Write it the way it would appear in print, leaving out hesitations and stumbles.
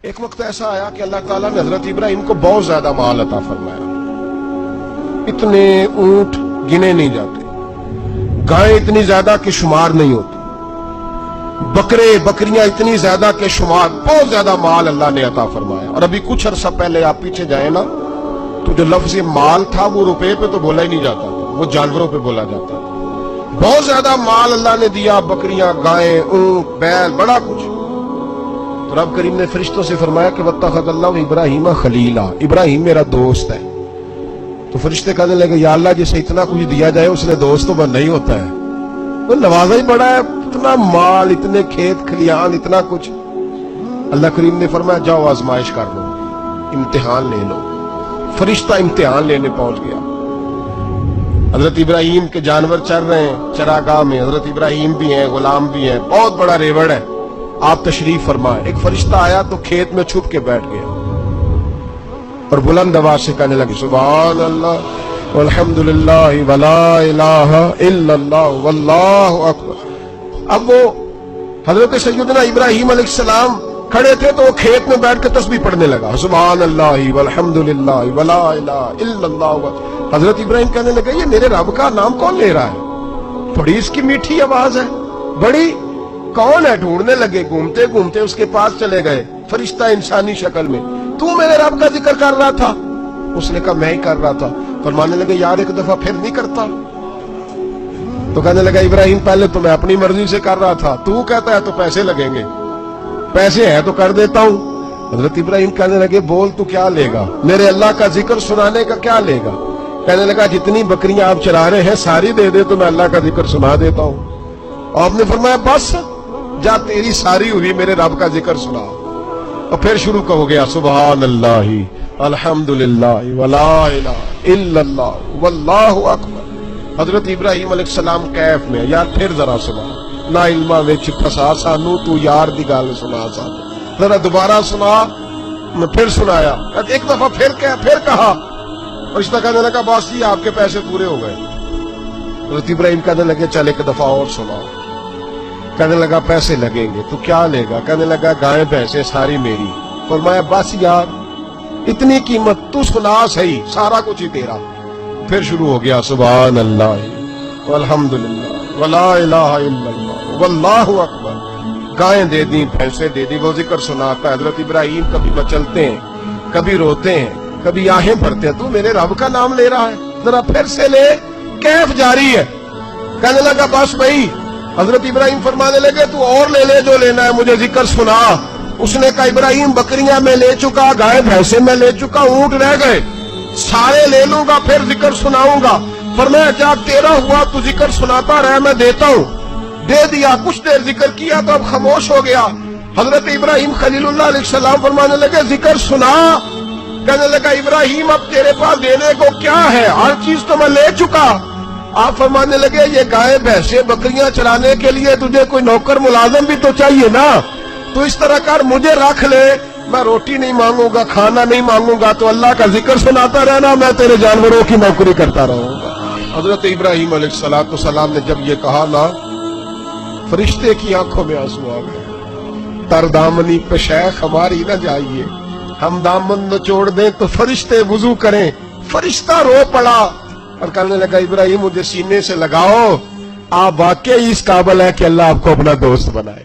ایک وقت ایسا آیا کہ اللہ تعالیٰ نے حضرت ابراہیم کو بہت زیادہ مال عطا فرمایا. اتنے اونٹ گنے نہیں جاتے، گائیں اتنی زیادہ کہ شمار نہیں ہوتی، بکرے بکریاں اتنی زیادہ کہ شمار، بہت زیادہ مال اللہ نے عطا فرمایا. اور ابھی کچھ عرصہ پہلے آپ پیچھے جائیں نا تو جو لفظ مال تھا وہ روپے پہ تو بولا ہی نہیں جاتا تھا، وہ جانوروں پہ بولا جاتا تھا. بہت زیادہ مال اللہ نے دیا، بکریاں، گائیں، اونٹ، بیل، بڑا کچھ. تو رب کریم نے فرشتوں سے فرمایا کہ واتخذ اللہ ابراہیم خلیلا، ابراہیم میرا دوست ہے. تو فرشتے کہنے لگے یا اللہ جسے اتنا کچھ دیا جائے اس نے دوست تو بننا ہی ہوتا ہے، وہ نوازا ہی بڑا ہے، اتنا مال، اتنے کھیت کھلیان، اتنا کچھ. اللہ کریم نے فرمایا جاؤ آزمائش کر لو، امتحان لے لو. فرشتہ امتحان لینے پہنچ گیا. حضرت ابراہیم کے جانور چر رہے ہیں چراگاہ میں، حضرت ابراہیم بھی ہیں، غلام بھی ہیں، بہت بڑا ریوڑ ہے. آپ تشریف فرمائے. ایک فرشتہ آیا تو کھیت میں چھپ کے بیٹھ گیا اور بلند آواز سے کہنے لگے سبحان اللہ والحمدللہ ولا الہ الا اللہ واللہ اکبر. اب وہ حضرت سیدنا ابراہیم علیہ السلام کھڑے تھے تو وہ کھیت میں بیٹھ کے تسبیح پڑھنے لگا سبحان اللہ والحمدللہ ولا الہ الا اللہ. حضرت ابراہیم کہنے لگے یہ میرے رب کا نام کون لے رہا ہے؟ بڑی اس کی میٹھی آواز ہے، بڑی، کون ہے؟ ڈھونڈنے لگے، گھومتے گھومتے اس کے پاس چلے گئے. فرشتہ انسانی شکل میں، تو میرے رب کا ذکر کر رہا تھا؟ اس نے کہا میں ہی کر رہا تھا. فرمانے لگے یار ایک دفعہ پھر نہیں کرتا؟ تو کہنے لگا ابراہیم پہلے تو میں اپنی مرضی سے کر رہا تھا، تو کہتا ہے تو پیسے لگیں گے، پیسے ہے تو کر دیتا ہوں. حضرت ابراہیم کہنے لگے بول تو کیا لے گا؟ میرے اللہ کا ذکر سنانے کا کیا لے گا؟ کہنے لگا جتنی بکریاں آپ چلا رہے ہیں ساری دے دے تو میں اللہ کا ذکر سنا دیتا ہوں. اور آپ نے فرمایا بس جا تیری ساری ہوئی میرے رب کا ذکر سنا. اور پھر شروع ہو گیا سبحان اللہ الحمدللہ ولا الہ الا اللہ واللہ اکبر. حضرت ابراہیم علیہ السلام کیف میں یار پھر ذرا سنا، نا علما وچ پھسا سانو تو یار دی گل سنا سانو، ذرا دوبارہ سنا. میں پھر سنایا، ایک دفعہ پھر کہا. فرشتہ کہنے لگا باس جی آپ کے پیسے پورے ہو گئے. حضرت ابراہیم کہنے لگے چل ایک دفعہ اور سنا. کہنے لگا پیسے لگیں گے. تو کیا لے گا؟ کہنے لگا گائیں بھینسیں ساری میری. فرمایا بس یار اتنی قیمت، تو سنا صحیح، سارا کچھ ہی تیرا. پھر شروع ہو گیا سبحان اللہ والحمدللہ ولا الہ الا اللہ واللہ اکبر. گائیں دے دی، بھینسیں دے دی، وہ ذکر سناتا. حضرت ابراہیم کبھی مچلتے ہیں، کبھی روتے ہیں، کبھی آہیں بھرتے ہیں. تو میرے رب کا نام لے رہا ہے، ذرا پھر سے لے. کیف جاری ہے. کہنے لگا بس بھائی. حضرت ابراہیم فرمانے لگے تو اور لے لے جو لینا ہے، مجھے ذکر سنا. اس نے کہا ابراہیم بکریاں میں لے چکا، گائے بھینسیں میں لے چکا، اونٹ رہ گئے، سارے لے لوں گا پھر ذکر سناؤں گا. فرمایا جب تیرا ہوا تو ذکر سناتا رہ، میں دیتا ہوں. دے دیا. کچھ دیر ذکر کیا تو اب خاموش ہو گیا. حضرت ابراہیم خلیل اللہ علیہ السلام فرمانے لگے ذکر سنا. کہنے لگا ابراہیم اب تیرے پاس دینے کو کیا ہے؟ ہر چیز تو میں لے چکا. آپ فرمانے لگے یہ گائے بھینسیں بکریاں چلانے کے لیے تجھے کوئی نوکر ملازم بھی تو چاہیے نا. تو اس طرح کر مجھے رکھ لے، میں روٹی نہیں مانگوں گا، کھانا نہیں مانگوں گا، تو اللہ کا ذکر سناتا رہنا، میں تیرے جانوروں کی نوکری کرتا رہوں گا. حضرت ابراہیم علیہ السلام نے جب یہ کہا نا، فرشتے کی آنکھوں میں آنسو آ گئے. تر دامنی پہ شیخ ہماری نہ جائیے، ہم دامن نچوڑ دیں تو فرشتے وضو کریں. فرشتہ رو پڑا اور کہنے لگا ابراہیم مجھے سینے سے لگاؤ، آپ واقعی اس قابل ہے کہ اللہ آپ کو اپنا دوست بنائے.